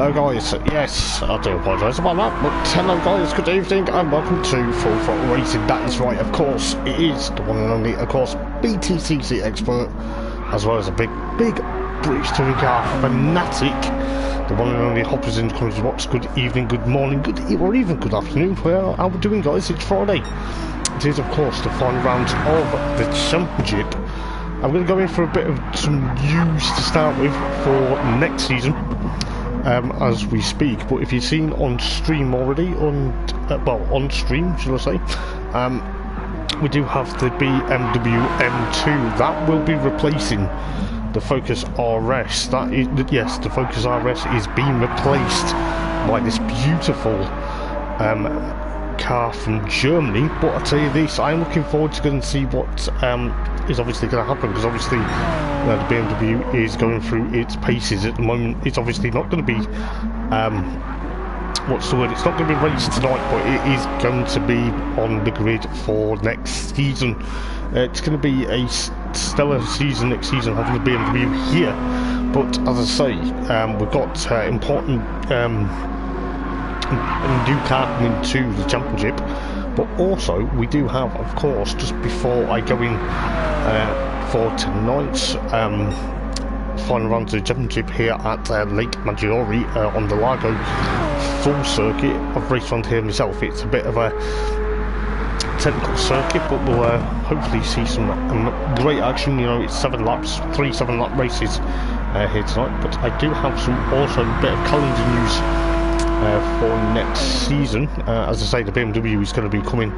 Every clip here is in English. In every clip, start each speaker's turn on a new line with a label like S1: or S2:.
S1: Hello guys, yes, I do apologise about that, but hello guys, good evening and welcome to Full Throttle Racing. That is right, of course, it is the one and only, of course, BTCC expert, as well as a big British touring car fanatic, the one and only Hoppers in the Country Box. Good evening, good morning, or even good afternoon. Well, how are we doing guys? It's Friday. It is, of course, the final round of the championship. I'm going to go in for a bit of some news to start with for next season, as we speak. But if you've seen on stream already, on stream, shall I say, we do have the BMW M2 that will be replacing the Focus RS. That is, yes, the Focus RS is being replaced by this beautiful car from Germany. But I'll tell you this, I'm looking forward to going and see what is obviously going to happen, because obviously the BMW is going through its paces at the moment. It's obviously not going to be what's the word, it's not going to be raced tonight, but it is going to be on the grid for next season. It's going to be a stellar season next season having the BMW here. But as I say, we've got important new car coming to the championship, but also we do have, of course, just before I go in for tonight's final round to the championship here at Lake Maggiore on the Largo full circuit. I've raced around here myself. It's a bit of a technical circuit, but we'll hopefully see some great action. You know, it's 7 laps, 3 7-lap races here tonight. But I do have also a bit of calendar news for next season. As I say, the BMW is going to be coming.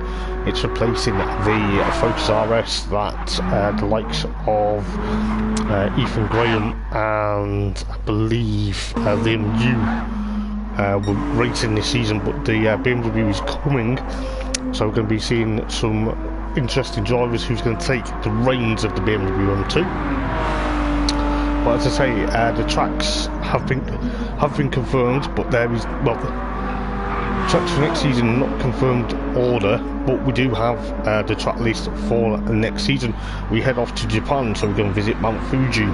S1: It's replacing the Focus RS that the likes of Ethan Graham and I believe Liam New were racing this season, but the BMW is coming, so we're going to be seeing some interesting drivers who's going to take the reins of the BMW M2. But as I say, the tracks have been confirmed, but there is, well, the tracks for next season not confirmed order, but we do have the track list for next season. We head off to Japan, so we're going to visit Mount Fuji.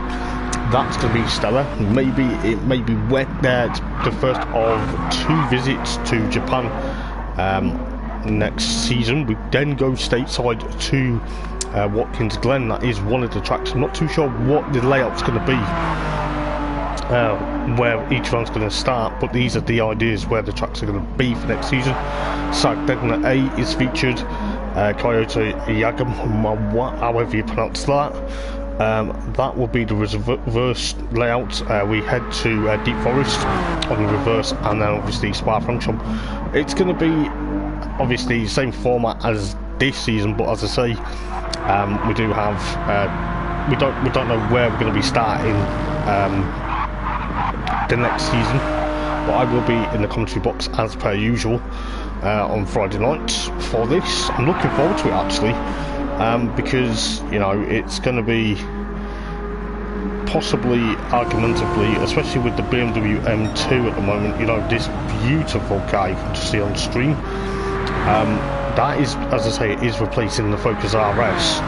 S1: That's going to be stellar. Maybe it may be wet there. It's the first of 2 visits to Japan next season. We then go stateside to Watkins Glen. That is one of the tracks. I'm not too sure what the layout's going to be, where each one's going to start, but these are the ideas where the tracks are going to be for next season. Sagdegna A is featured, Kyoto Yagamawa, however you pronounce that. That will be the reverse layout. We head to Deep Forest on the reverse, and then obviously Spa-Francorchamps. It's going to be obviously the same format as this season, but as I say, we do have we don't know where we're going to be starting the next season, but I will be in the commentary box as per usual on Friday nights for this. I'm looking forward to it actually, because you know it's going to be possibly argumentably, especially with the BMW M2 at the moment, you know, this beautiful car you can just see on stream. That is, as I say, it is replacing the Focus RS.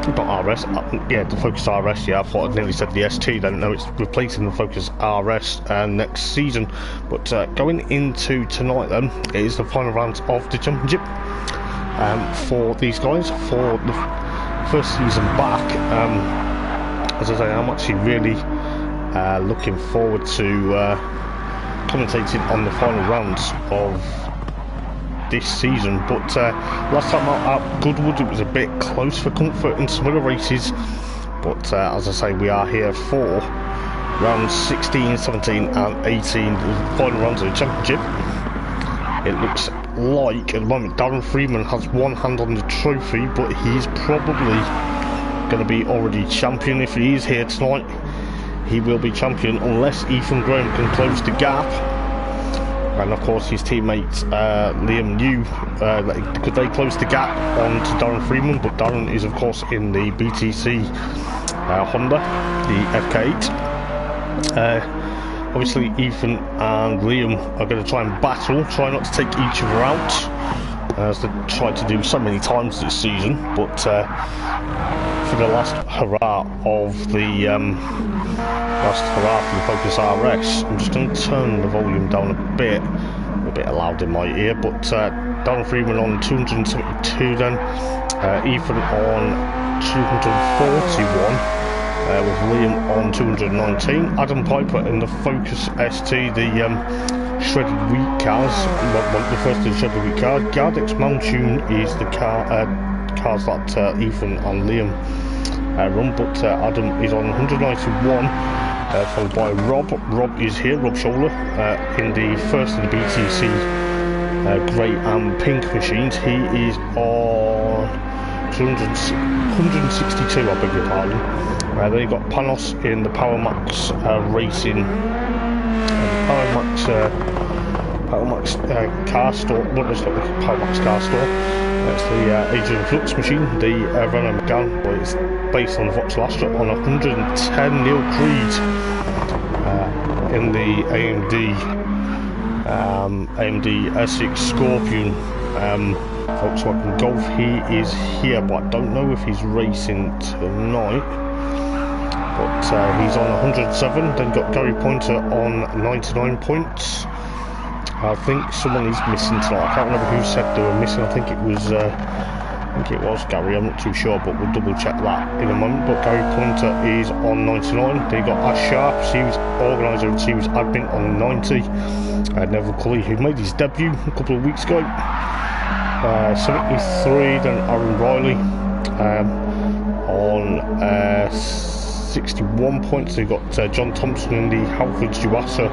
S1: Not RS, yeah, the Focus RS, yeah, I thought I'd nearly said the ST, then no, it's replacing the Focus RS next season. But going into tonight then, it is the final round of the championship for these guys, for the first season back. As I say, I'm actually really looking forward to commentating on the final rounds of this season. But last time out at Goodwood it was a bit close for comfort in some of the races, but as I say, we are here for rounds 16, 17 and 18, the final rounds of the championship. It looks like at the moment Darren Freeman has one hand on the trophy, but he's probably going to be already champion. If he is here tonight, he will be champion unless Ethan Graham can close the gap. And of course his teammate Liam New, could they close the gap on to Darren Freeman, but Darren is of course in the BTC Honda, the FK8. Obviously Ethan and Liam are going to try and battle, try not to take each other out, as they tried to do so many times this season. But for the last hurrah of the Focus RS, I'm just going to turn the volume down a bit loud in my ear. But Darren Freeman on 272, then Ethan on 241. With Liam on 219, Adam Piper in the Focus ST, the shredded wheat cars, the first of the shredded wheat car. Gardex Mountoon is the cars that Ethan and Liam run, but Adam is on 191, followed by Rob. Rob is here, Rob Scholler, in the first of the BTC grey and pink machines. He is on 162, I beg your pardon. Then you've got Panos in the Power Max Racing, Power Max car store. Well, it's not the Power Max car store. It's the Adrian Flux machine, the Renault Megane, but it's based on the Vauxhall Astra on 110. Neil Creed in the AMD S6 Scorpion Volkswagen Golf. He is here, but I don't know if he's racing tonight. But he's on 107. Then got Gary Pointer on 99 points. I think someone is missing tonight. I can't remember who said they were missing. I think it was Gary. I'm not too sure, but we'll double check that in a moment. But Gary Pointer is on 99. Then you got Ash Sharp, series organiser and series admin, on 90. Neville Cully, who made his debut a couple of weeks ago, 73. Then Aaron Riley on 61 points. They've got John Thompson in the Halfords Yuasa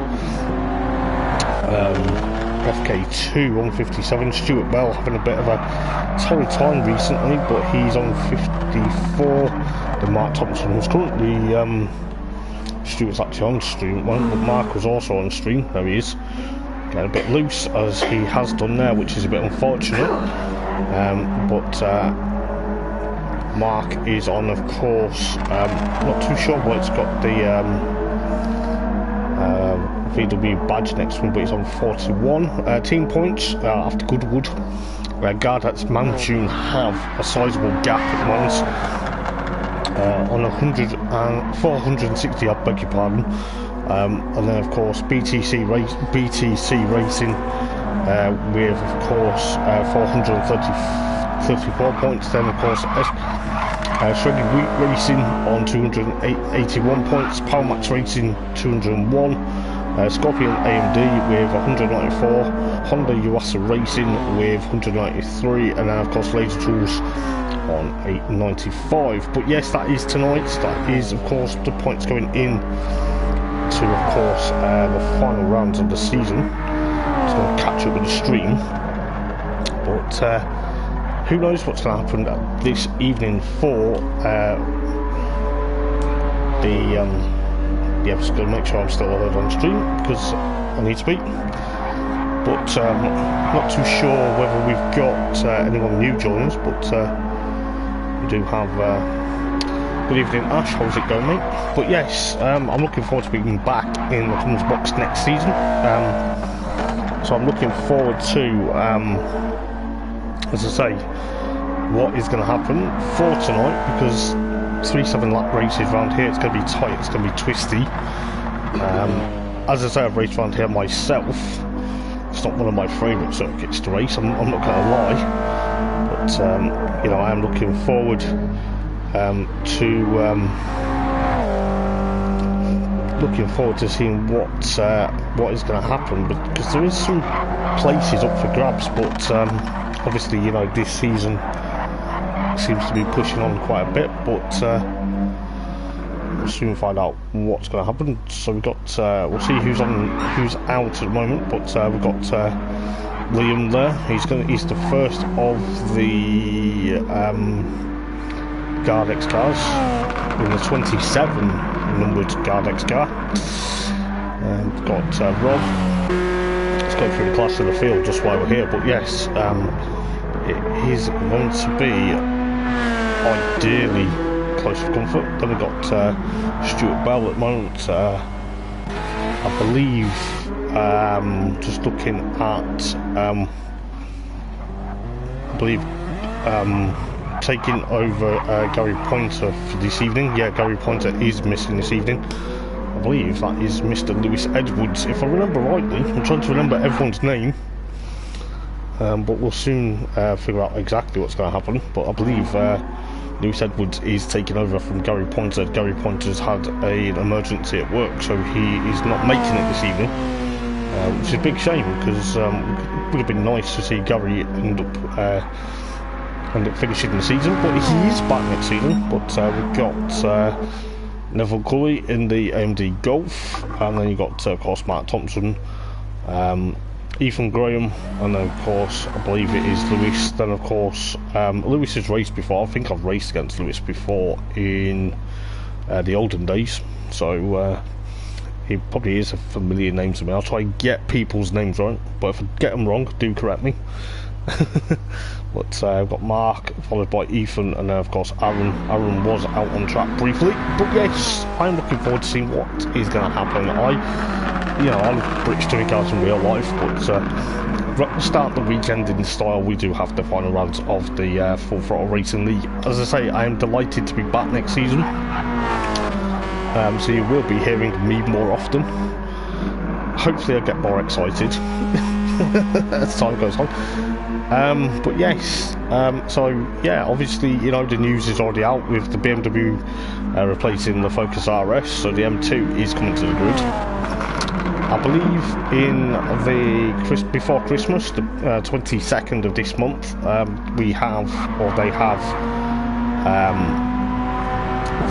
S1: FK2 on 57. Stuart Bell having a bit of a torrid time recently, but he's on 54. Then Mark Thompson was currently Stuart's actually on stream, but Mark was also on stream. There he is, getting a bit loose as he has done there, which is a bit unfortunate. But Mark is on, of course, not too sure what it's got the VW badge next to him, but he's on 41 team points after Goodwood. Gardex Mountoon have a sizable gap at once on 460, I beg your pardon. And then, of course, BTC Racing with, of course, 434 points. Then, of course, Shredded Wheat Racing on 281 points. Power Max Racing 201. Scorpion AMD with 194. Honda Yuasa Racing with 193. And then, of course, Laser Tools on 895. But yes, that is tonight. That is, of course, the points going in to, of course, the final rounds of the season. Just going to catch up with the stream. But who knows what's going to happen this evening for yeah, just going to make sure I'm still heard on stream because I need to be. But not too sure whether we've got anyone new joining us, but we do have. Good evening, Ash. How's it going, mate? But yes, I'm looking forward to being back in the Cummins box next season. So I'm looking forward to, as I say, what is going to happen for tonight, because 3-7 lap races around here, it's going to be tight, it's going to be twisty. As I say, I've raced around here myself. It's not one of my favourite circuits to race, I'm not going to lie. But, you know, I am looking forward to seeing what is going to happen, because there is some places up for grabs, but obviously, you know, this season seems to be pushing on quite a bit, but we'll soon find out what's going to happen. So we've got we'll see who's out at the moment, but we've got Liam there. He's the first of the Gardex cars in the 27 numbered Gardex car. And we've got Rob. Let's go through the class of the field just while we're here. But yes, it is going to be ideally close for comfort. Then we've got Stuart Bell at the moment. I believe, just looking at believe, taking over Gary Pointer for this evening. Yeah, Gary Pointer is missing this evening. I believe that is Mr. Lewis Edwards, if I remember rightly. I'm trying to remember everyone's name, but we'll soon figure out exactly what's going to happen. But I believe Lewis Edwards is taking over from Gary Pointer. Gary Pointer's had an emergency at work, so he is not making it this evening, which is a big shame, because it would have been nice to see Gary end up finishing the season. But he is back next season. But we've got Neville Cully in the AMD Golf, and then you got of course Matt Thompson, Ethan Graham, and then of course I believe it is Lewis. Then of course Lewis has raced before. I think I've raced against Lewis before in the olden days, so he probably is a familiar name to me. I'll try and get people's names right, but if I get them wrong, do correct me. But I've got Mark, followed by Ethan, and then of course Aaron. Aaron was out on track briefly, but yes, I'm looking forward to seeing what is going to happen. I love British touring cars in real life, but start the weekend in style. We do have the final rounds of the Full Throttle Racing League. As I say, I am delighted to be back next season, so you will be hearing me more often. Hopefully I get more excited as time goes on. But yes, so yeah, obviously, you know, the news is already out with the BMW replacing the Focus RS, so the M2 is coming to the grid. I believe in before Christmas, the 22nd of this month, they have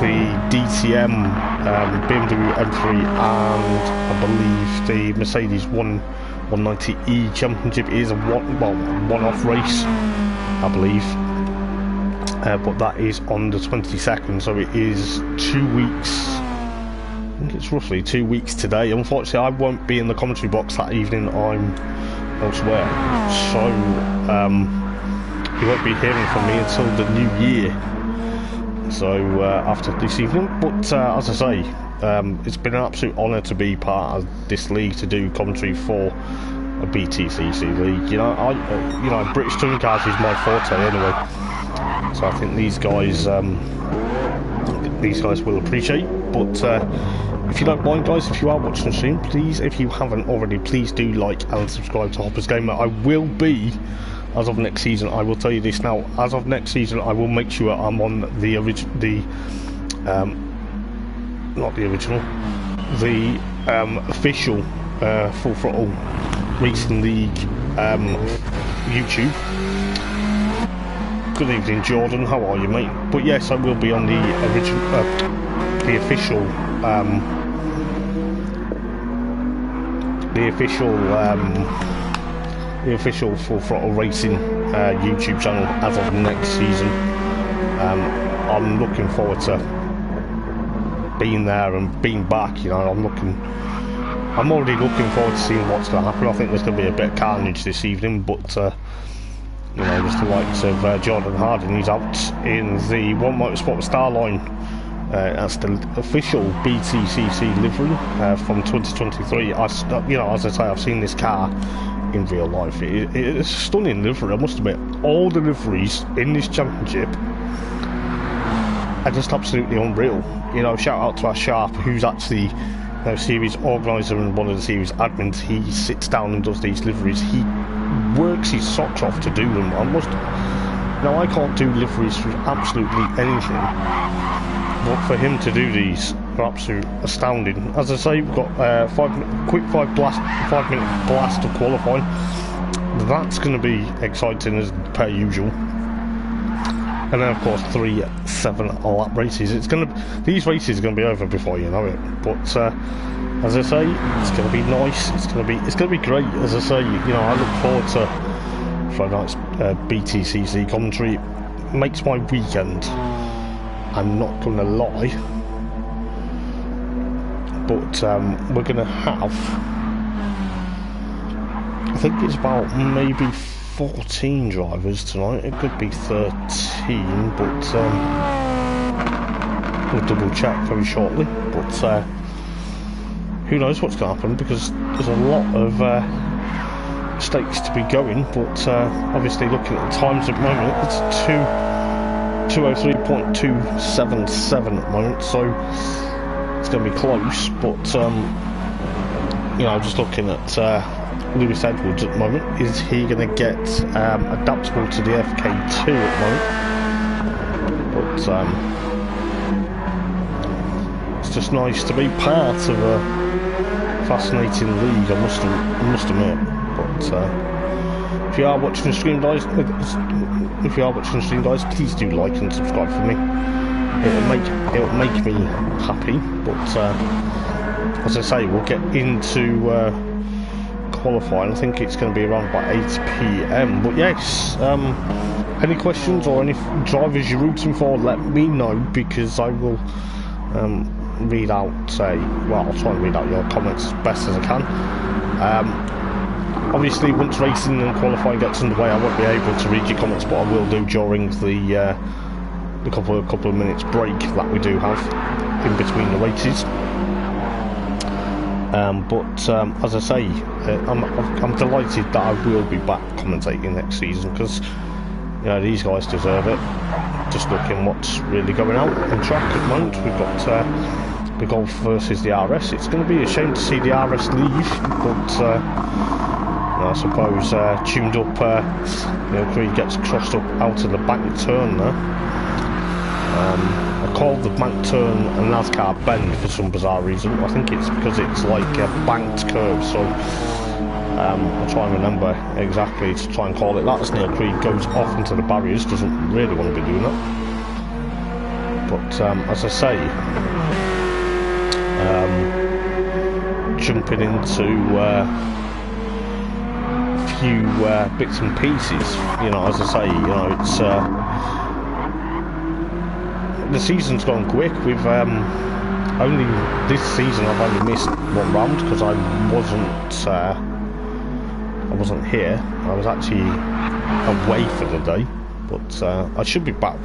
S1: the DTM, BMW M3, and I believe the Mercedes 190E Championship is a one-off race, I believe, but that is on the 22nd, so it is 2 weeks. I think it's roughly 2 weeks today. Unfortunately, I won't be in the commentary box that evening. I'm elsewhere, so you won't be hearing from me until the new year. So after this evening, but as I say, it's been an absolute honour to be part of this league, to do commentary for a BTCC league. You know, British touring cars is my forte anyway, so I think these guys will appreciate. But if you don't mind, guys, if you are watching the stream, please, if you haven't already, please do like and subscribe to Hopper's Gamer. I will be, as of next season, I will tell you this now, as of next season, I will make sure I'm on the official Full Throttle Racing League YouTube. Good evening, Jordan, how are you, mate? But yes, I will be on the official Full Throttle Racing YouTube channel as of next season. I'm looking forward to being there and being back. You know, I'm already looking forward to seeing what's going to happen. I think there's going to be a bit of carnage this evening, but you know, just the likes of Jordan Harding, he's out in the One Motorsport Starline. That's the official BTCC livery from 2023. You know, as I say, I've seen this car in real life. It's a stunning livery, I must admit. All the liveries in this championship are just absolutely unreal. You know, shout out to our Sharp, who's actually series organiser and one of the series admins. He sits down and does these liveries. He works his socks off to do them. I can't do liveries for absolutely anything, but for him to do these are absolutely astounding. As I say, we've got 5 minute blast of qualifying. That's going to be exciting as per usual. And then of course 3 7-lap races. These races are going to be over before you know it. But as I say, it's going to be nice. It's going to be great. As I say, you know, I look forward to Friday night's BTCC commentary. It makes my weekend, I'm not going to lie. But we're going to have, I think it's about maybe 14 drivers tonight. It could be 13, but we'll double check very shortly. But who knows what's going to happen, because there's a lot of stakes to be going, but obviously looking at the times at the moment, it's 203.277 at the moment, so it's going to be close. But you know, just looking at Lewis Edwards at the moment, is he going to get adaptable to the FK2 at the moment? But it's just nice to be part of a fascinating league, I must admit. But if you are watching the stream, guys, please do like and subscribe for me. It'll make me happy. But as I say, we'll get into qualifying. I think it's going to be around about 8 PM. But yes, any questions or any drivers you're rooting for, let me know, because I will read out, well, I'll try and read out your comments as best as I can. Obviously, once racing and qualifying gets underway, I won't be able to read your comments, but I will do during the couple of minutes break that we do have in between the races. But as I say, I'm delighted that I will be back commentating next season, because you know, these guys deserve it. Just looking what's really going out on track at the moment, we've got the Golf versus the RS. It's going to be a shame to see the RS leave, but I suppose tuned up, you know, Creed gets crossed up out of the bank turn there. I called the bank turn a NASCAR bend for some bizarre reason. I think it's because it's like a banked curve, so I'll try and remember exactly to try and call it that. As Neil Creed goes off into the barriers, doesn't really want to be doing that. But as I say, jumping into a few bits and pieces, you know, as I say, you know, it's the season's gone quick. We've only this season I've only missed one round because I wasn't here. I was actually away for the day, but I should be back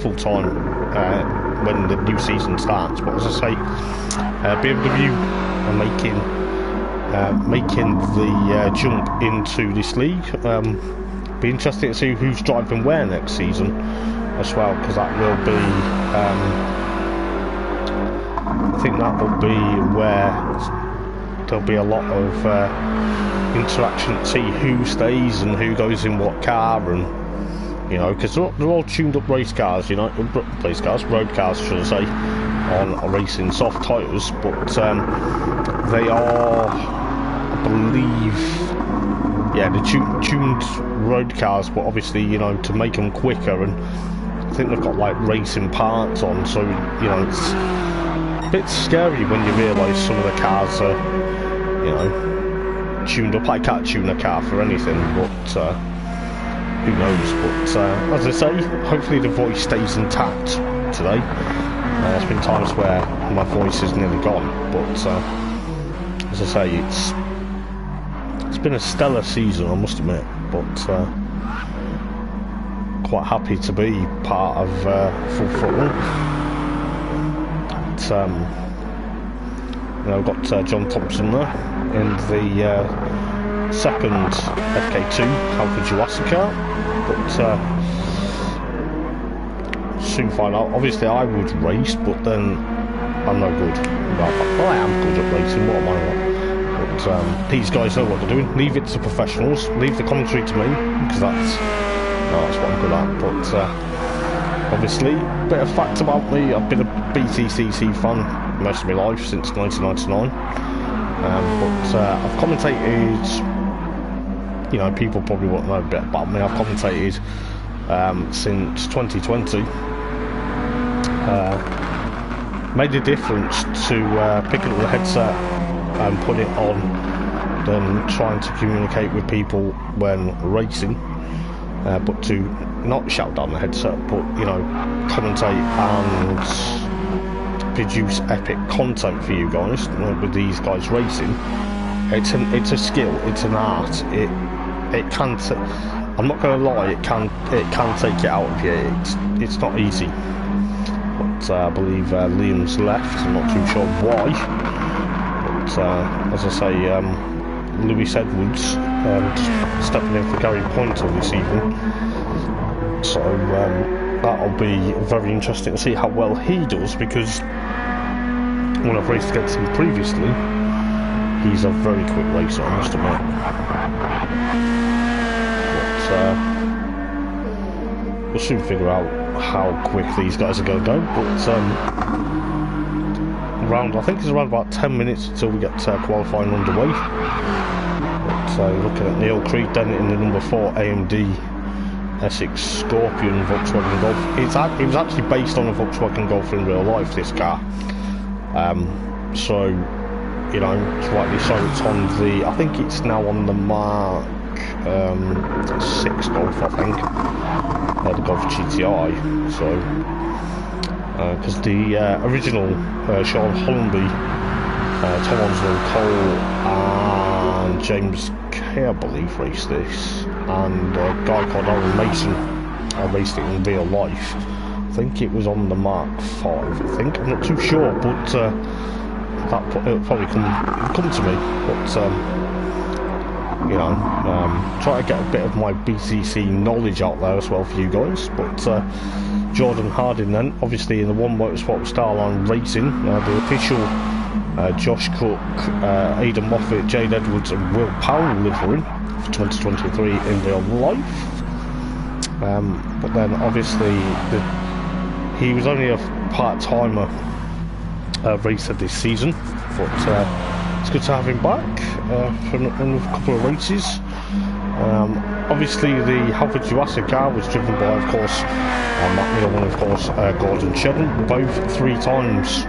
S1: full time when the new season starts. But as I say, BMW are making the jump into this league. Be interesting to see who's driving where next season as well, because that will be I think that will be where there'll be a lot of interaction to see who stays and who goes in what car, and you know, because they're all tuned up race cars, you know, road cars should I say, on racing soft tyres, but they are, I believe, yeah, the tuned road cars, but obviously, you know, to make them quicker, and I think they've got like racing parts on, so you know, it's a bit scary when you realise some of the cars are, you know, tuned up. I can't tune a car for anything, but who knows. But as I say, hopefully the voice stays intact today. There's been times where my voice is nearly gone, but as I say, it's been a stellar season, I must admit, but quite happy to be part of full throttle. You know, I've got John Thompson there in the second FK2 Alfa Jurassic car, but soon find out. Obviously I would race, but then I'm no good. Well, I am good at racing, what am I not? But these guys know what they're doing. Leave it to professionals, leave the commentary to me, because that's what I'm good at. But obviously, bit of fact about me, I've been a BTCC fan most of my life since 1999, but I've commentated, you know, people probably won't know a bit about me. I've commentated since 2020. Made a difference to picking up the headset and put it on than trying to communicate with people when racing, but to not shout down the headset, but you know, commentate and produce epic content for you guys, you know, with these guys racing. It's a skill, it's an art. It can I'm not going to lie, it can take it out of you. It's not easy. But I believe Liam's left. I'm not too sure why. But as I say, Lewis Edwards, just stepping in for Gary Pointer this evening. So that'll be very interesting to see how well he does, because when I've raced against him previously, he's a very quick racer, I must admit. But we'll soon figure out how quick these guys are going to go. But I think it's around about 10 minutes until we get qualifying underway. But looking at Neil Creed then in the number 4 AMD S6 Scorpion Volkswagen Golf. It was actually based on a Volkswagen Golf in real life, this car. So, you know, rightly so, it's on the, I think it's now on the Mark 6 Golf, I think, the Golf GTI. So because the original Sean Hollenby, Tom Onslow, Cole and James Kay, I believe, raced this, and a guy called Aaron Mason raced it in real life. I think it was on the Mark 5, I think, I'm not too sure, but it'll probably come to me. But you know, try to get a bit of my BTCC knowledge out there as well for you guys. But Jordan Harding then, obviously in the One Motorsport Starline Racing, the official Josh Cook, Aidan Moffat, Jade Edwards and Will Powell livery for 2023 in real life. But then obviously he was only a part-timer racer this season, but it's good to have him back for another couple of races. Obviously the Halford Jurassic car was driven by, of course, Matt Neal and of course Gordon Shedden, both 3 times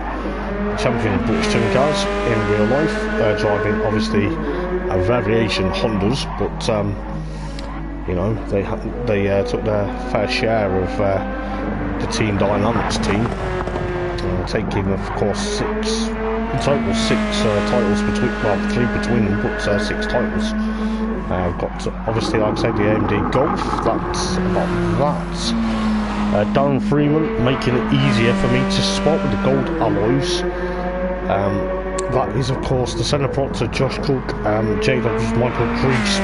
S1: champion of British Touring Cars in real life, driving obviously a variation Hondas, but you know, they took their fair share of the Team Dynamics team, taking of course in total 6 titles between, well 3 between them, but 6 titles. Got obviously, like I say, the AMD Golf. That's about that. Darren Freeman making it easier for me to spot with the gold alloys. That is of course the centre prop to Josh Cook, Jade Edwards, Michael Crease.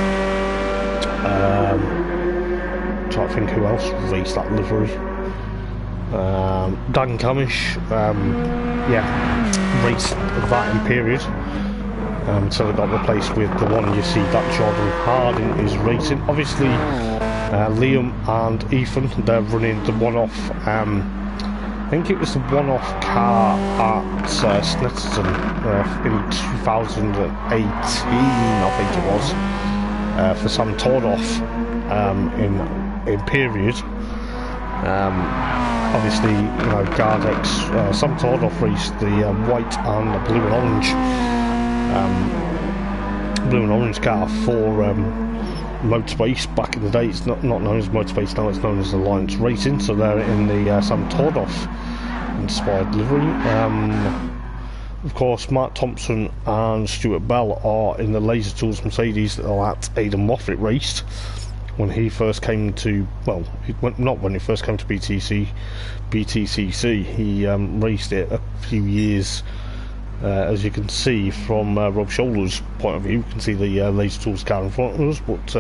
S1: Try to think who else raced that livery. Dan Camish, yeah, raced that in period. So they got replaced with the one you see that Jordan Harding is racing. Obviously, Liam and Ethan, they're running the one-off. I think it was the one-off car at Snetterton in 2018. I think it was for Sam Tordoff in period. Obviously, you know, Gardex, Sam Tordoff raced the white and the blue and orange car for Motorbase back in the day. It's not known as Motorbase now, it's known as Alliance Racing. So they're in the Sam Tordoff inspired livery. Of course, Mark Thompson and Stuart Bell are in the Laser Tools Mercedes that Aidan Moffat raced when he first came to, well, not when he first came to BTCC. He raced it a few years. As you can see from Rob Shoulder's point of view, you can see the Laser Tools car in front of us, but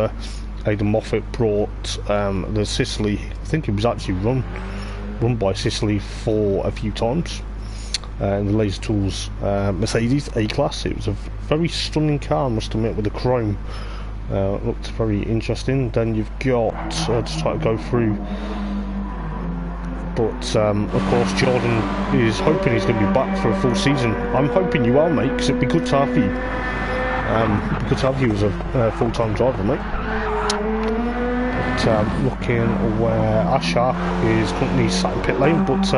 S1: Aidan Moffat brought the Sicily, I think it was actually run by Sicily for a few times, in the Laser Tools Mercedes A-Class. It was a very stunning car, I must admit, with the chrome. Looked very interesting. Then you've got, just try to go through, but of course Jordan is hoping he's going to be back for a full season. I'm hoping you are, mate, because it'd be good to have you. It'd be good to have you as a full-time driver, mate. But looking where Ashar is currently sat in pit lane, but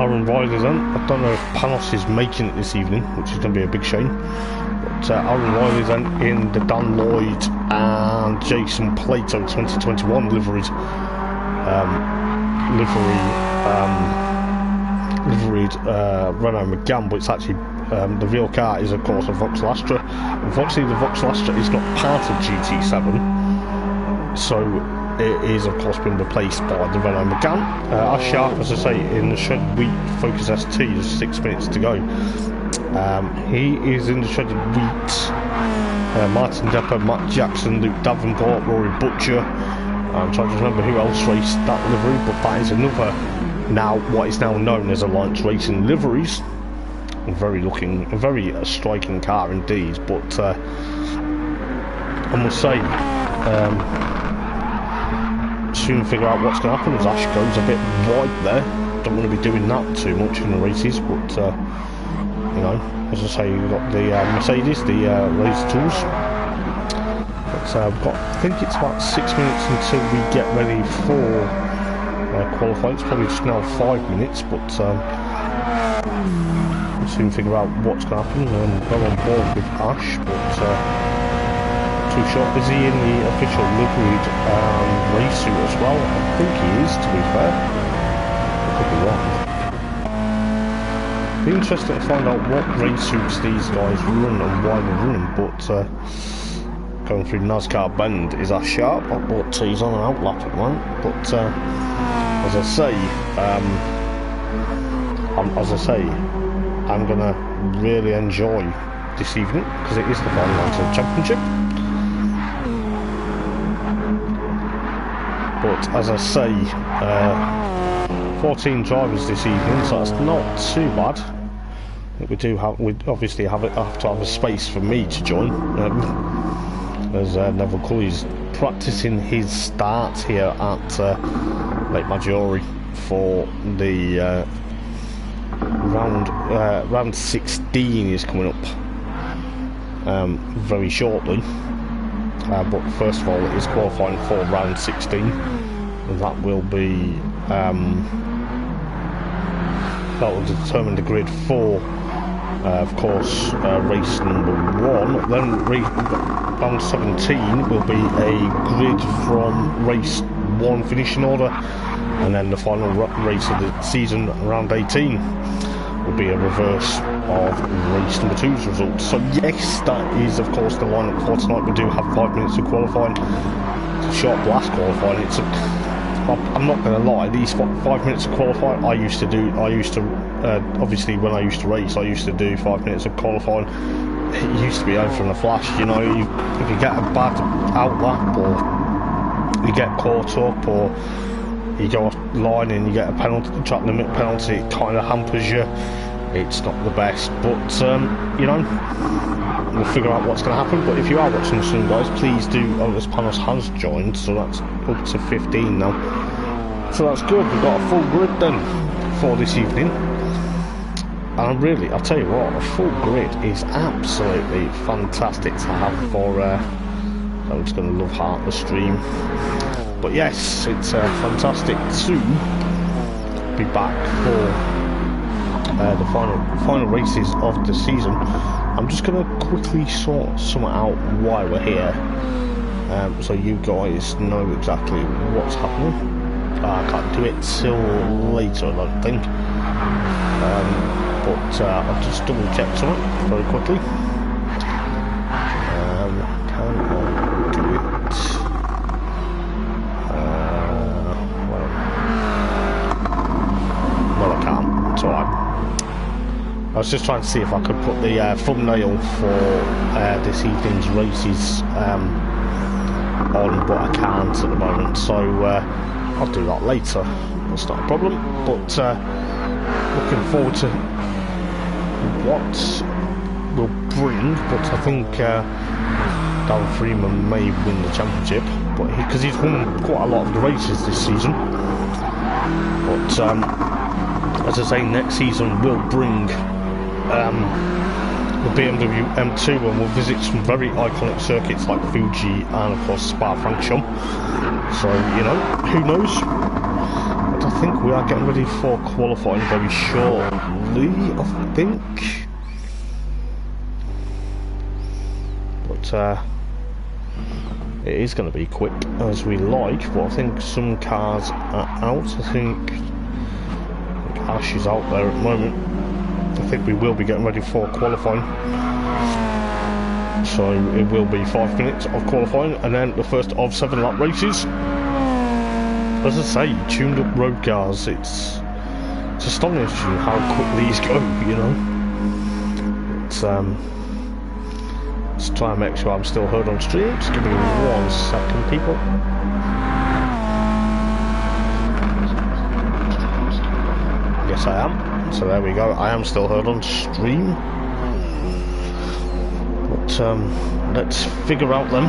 S1: Aaron Riley then, I don't know if Panos is making it this evening, which is going to be a big shame. But Aaron Riley then in the Dan Lloyd and Jason Plato 2021 liveried Renault Megane, but it's actually the real car is of course a Vauxhall Astra. Unfortunately, the Vauxhall Astra is not part of GT7, so it is of course been replaced by the Renault Megane. As sharp as I say in the Shed Wheat Focus ST, there's 6 minutes to go. He is in the shredded wheat. Martin Depper, Matt Jackson, Luke Davenport, Rory Butcher. I'm trying to remember who else raced that livery, but that is another, now what is now known as Alliance Racing liveries. A very striking car indeed, but I must say, soon figure out what's going to happen as Ash goes a bit wide there. Don't want to be doing that too much in the races, but you know, as I say, you've got the Mercedes, the race tools. But we've got, I think it's about 6 minutes until we get ready for qualifying. It's probably just now 5 minutes, but we'll soon figure out what's going to happen and go on board with Ash. But too short. Is he in the official liveried race suit as well? I think he is, to be fair. I could be wrong. Be interesting to find out what race suits these guys run and why they run, but going through NASCAR Bend is Ash Sharp, but he's on an outlap at the moment. But as I say, I'm gonna really enjoy this evening because it is the final round of the championship. But as I say, 14 drivers this evening, so that's not too bad. We obviously have to have a space for me to join. As Neville Cully's practicing his start here at Lake Maggiore for the round 16 is coming up very shortly. But first of all, it is qualifying for round 16, and that will be that will determine the grid for, of course, race number 1. Then round 17 will be a grid from race 1 finishing order, and then the final race of the season, round 18, will be a reverse of race number 2's results. So yes, that is of course the lineup for tonight. We do have 5 minutes of qualifying. It's a short blast qualifying. I'm not going to lie, these 5 minutes of qualifying I used to obviously when I used to race, I used to do 5 minutes of qualifying. It used to be over in a flash, you know. If you get a bad outlap, or you get caught up, or you go off line and you get a penalty, track limit penalty, it kind of hampers you. It's not the best, but you know, we'll figure out what's going to happen. But if you are watching this soon, guys, please do. Oh, this Panos has joined, so that's up to 15 now. So that's good. We've got a full grid then for this evening. And really, I'll tell you what, a full grid is absolutely fantastic to have for. I'm just going to love heart the stream. But yes, it's fantastic to be back for the final races of the season. I'm just going to quickly sort something out while we're here, so you guys know exactly what's happening. I can't do it till later, I don't think, but I'll just double check something very quickly. Can I do it? Well, I can't. It's alright. I was just trying to see if I could put the thumbnail for this evening's races on, but I can't at the moment, so I'll do that later. That's not a problem, but looking forward to what we'll bring. But I think Darren Freeman may win the championship, but because he's won quite a lot of the races this season. But as I say, next season we'll bring the BMW M2, and we'll visit some very iconic circuits like Fuji and of course Spa-Francorchamps. So, you know, who knows? But I think we are getting ready for qualifying very shortly, I think. But it is going to be quick as we like, but I think some cars are out. I think Ash is out there at the moment. I think we will be getting ready for qualifying. So it will be 5 minutes of qualifying, and then the first of 7 lap races. As I say, tuned up road cars, it's astonishing how quick these go, you know. let's try and make sure I'm still heard on stream. Just give me 1 second, people. Yes, I am. So there we go. I am still heard on stream. But let's figure out then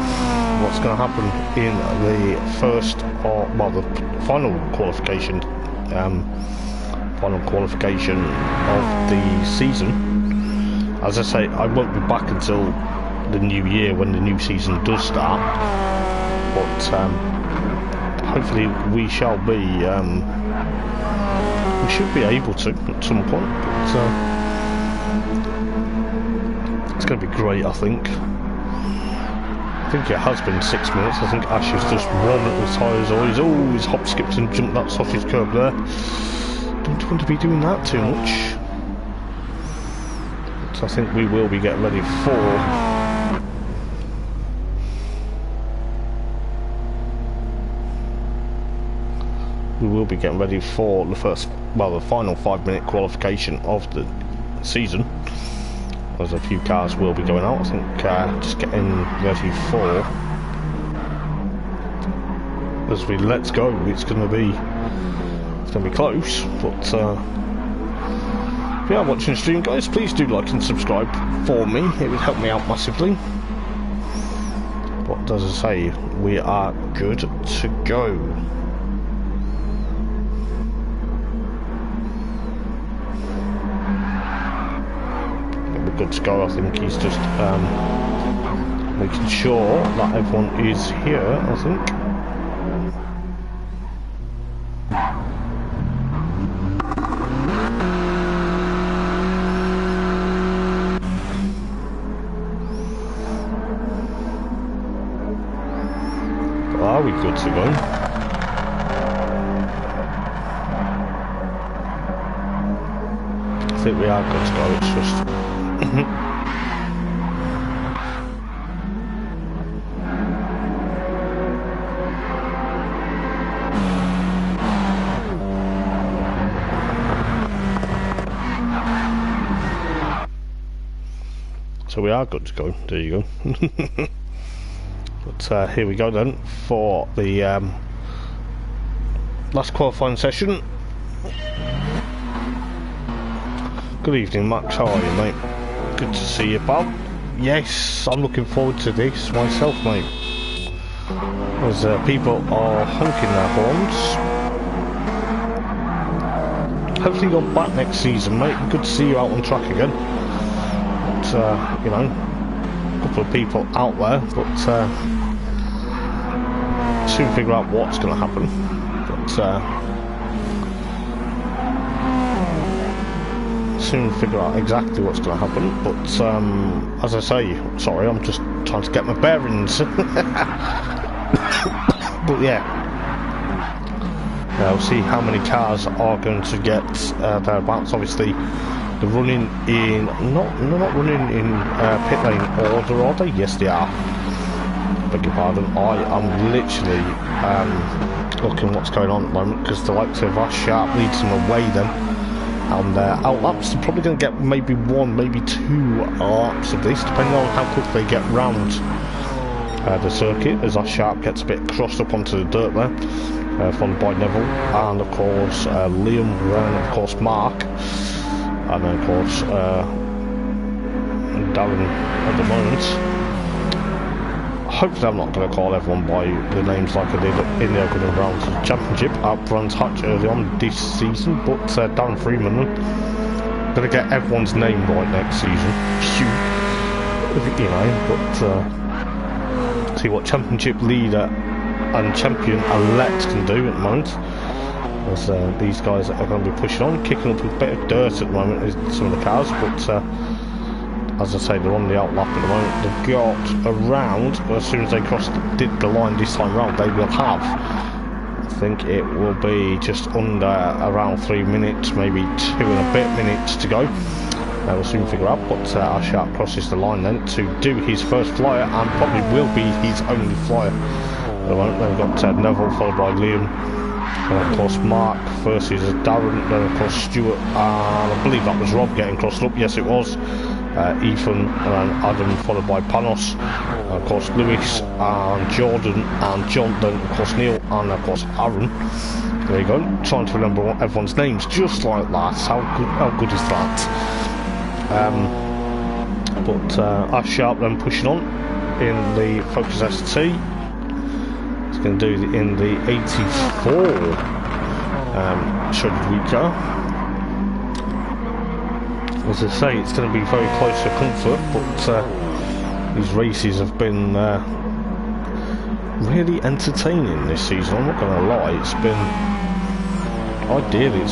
S1: what's going to happen in the first, or well, the final qualification. Final qualification of the season. As I say, I won't be back until the new year when the new season does start. But hopefully we shall be. We should be able to at some point, but it's going to be great, I think. I think it has been 6 minutes. I think Ash is just warming up the tyres, or he's always hop, skipped and jumped that sausage curb there. Don't want to be doing that too much. But I think we will be getting ready for... We will be getting ready for the first, well, the final 5-minute qualification of the season. There's a few cars will be going out. I think just getting ready for, as we let's go. It's going to be close, but if you are watching the stream, guys, please do like and subscribe for me. It would help me out massively. But as I say, we are good to go. Good to go. I think he's just making sure that everyone is here, I think. Are we good to go? I think we are good to go. It's just so we are good to go. There you go. But here we go then for the last qualifying session. Good evening, Max. How are you, mate? Good to see you, pal. Yes, I'm looking forward to this myself, mate. As people are honking their horns. Hopefully you're back next season, mate. Good to see you out on track again. But, you know, a couple of people out there, but soon figure out what's going to happen. But soon figure out exactly what's going to happen. But as I say, sorry, I'm just trying to get my bearings. But yeah, we'll see how many cars are going to get thereabouts. Obviously, they're running in they're not running in pit lane order, are they? Yes, they are. Beg your pardon. I am literally looking what's going on at the moment, because the likes of Ash Sharp leads them away then. And out laps, they're probably going to get maybe 1, maybe 2 laps of this, depending on how quick they get round the circuit, as Ash Sharp gets a bit crossed up onto the dirt there, followed by Neville, and of course Liam, and of course Mark, and then of course Darren at the moment. Hopefully I'm not going to call everyone by the names like I did in the opening rounds of the championship at Brands Hatch early on this season, but Darren Freeman, going to get everyone's name right next season. You know, but see what championship leader and champion elect can do at the moment. As these guys are going to be pushing on, kicking up a bit of dirt at the moment in some of the cars, but as I say, they're on the outlap at the moment. They've got around, as soon as they did the line this time round, they will have, I think it will be just under around 3 minutes, maybe 2 and a bit minutes to go. We'll soon figure out, but Ash Sharp crosses the line then to do his first flyer, and probably will be his only flyer at the moment. Then we've got Neville, followed by Liam, and of course Mark versus Darren, then of course Stuart, and I believe that was Rob getting crossed up. Yes, it was. Ethan and then Adam, followed by Panos, of course Lewis and Jordan and John, then of course Neil and of course Aaron. There you go, trying to remember everyone's names just like that. How good is that? But Ash Sharp then pushing on in the Focus ST. It's going to do in the 84 shredded wheat car. As I say, it's going to be very close for comfort, but these races have been really entertaining this season. I'm not going to lie, it's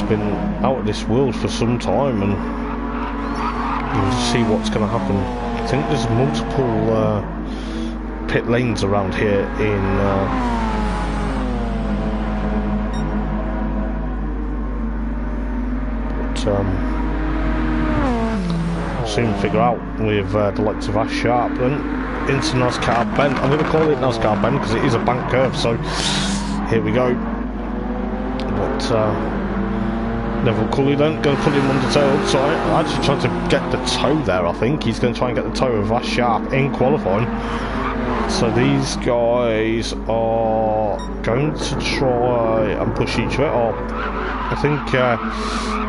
S1: been out of this world for some time, and we'll see what's going to happen. I think there's multiple pit lanes around here in soon figure out with the likes of Ash Sharp then into NASCAR Bend. I'm going to call it NASCAR Bend because it is a bank curve, so here we go. But Neville Cully then going to put him on the tail, so I'm actually trying to get the toe there. I think he's going to try and get the toe of Ash Sharp in qualifying. So these guys are going to try and push each other. Or I think,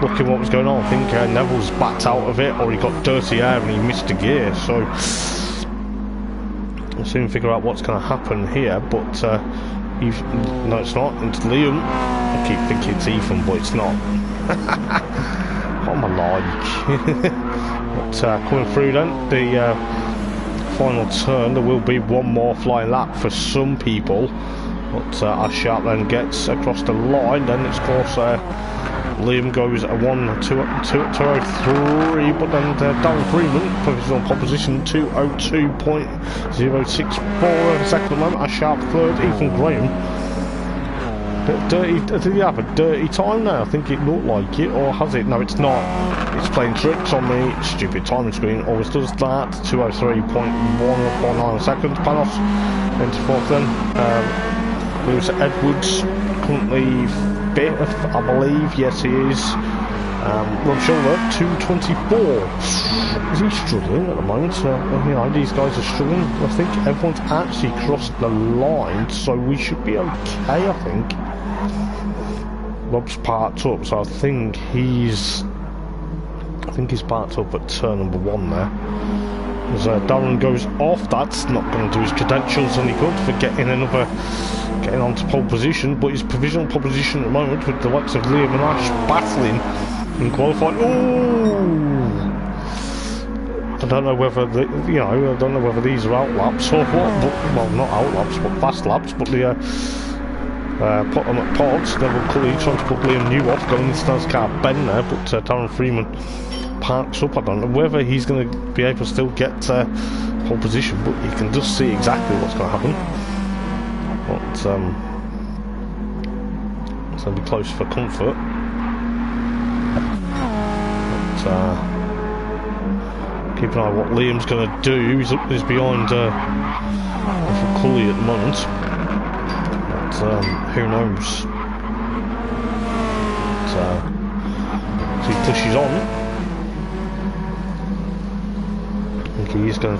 S1: looking what was going on, I think Neville's backed out of it, or he got dirty air and he missed a gear. So we'll soon figure out what's going to happen here. But no, it's not. It's Liam. I keep thinking it's Ethan, but it's not. What am I like? But coming through then, the final turn, there will be one more flying lap for some people, but Ash Sharp then gets across the line. Then it's of course Liam goes a 1-2-0-3, but then Darren Freeman provisional pole position 2:02.064 second at the moment. Ash Sharp third, Ethan Graham. Bit dirty. Did he have a dirty time now? I think it looked like it, or has it? No, it's not. It's playing tricks on the stupid timing screen. Always does that. 2:03.149 seconds. Panos into fourth then. Lewis Edwards currently fifth, I believe. Yes, he is. Rob Schuller 2:24. Is he struggling at the moment? You know, these guys are struggling. I think everyone's actually crossed the line, so we should be okay. I think Rob's parked up, so I think he's parked up at turn number 1 there. As Darren goes off, that's not going to do his credentials any good for getting onto pole position, but his provisional pole position at the moment with the likes of Liam and Ash battling in qualifying. Ooh! I don't know whether I don't know whether these are out laps or what. But, well, not out laps, but fast laps. But the put them at pods. Neville Cully trying to put Liam New off, going into NASCAR Bend there. But Darren Freeman parks up. I don't know whether he's going to be able to still get pole position, but you can just see exactly what's going to happen. But it's going to be close for comfort. But keep an eye on what Liam's going to do. He's behind Cully at the moment. But who knows? So he pushes on. I think he is going to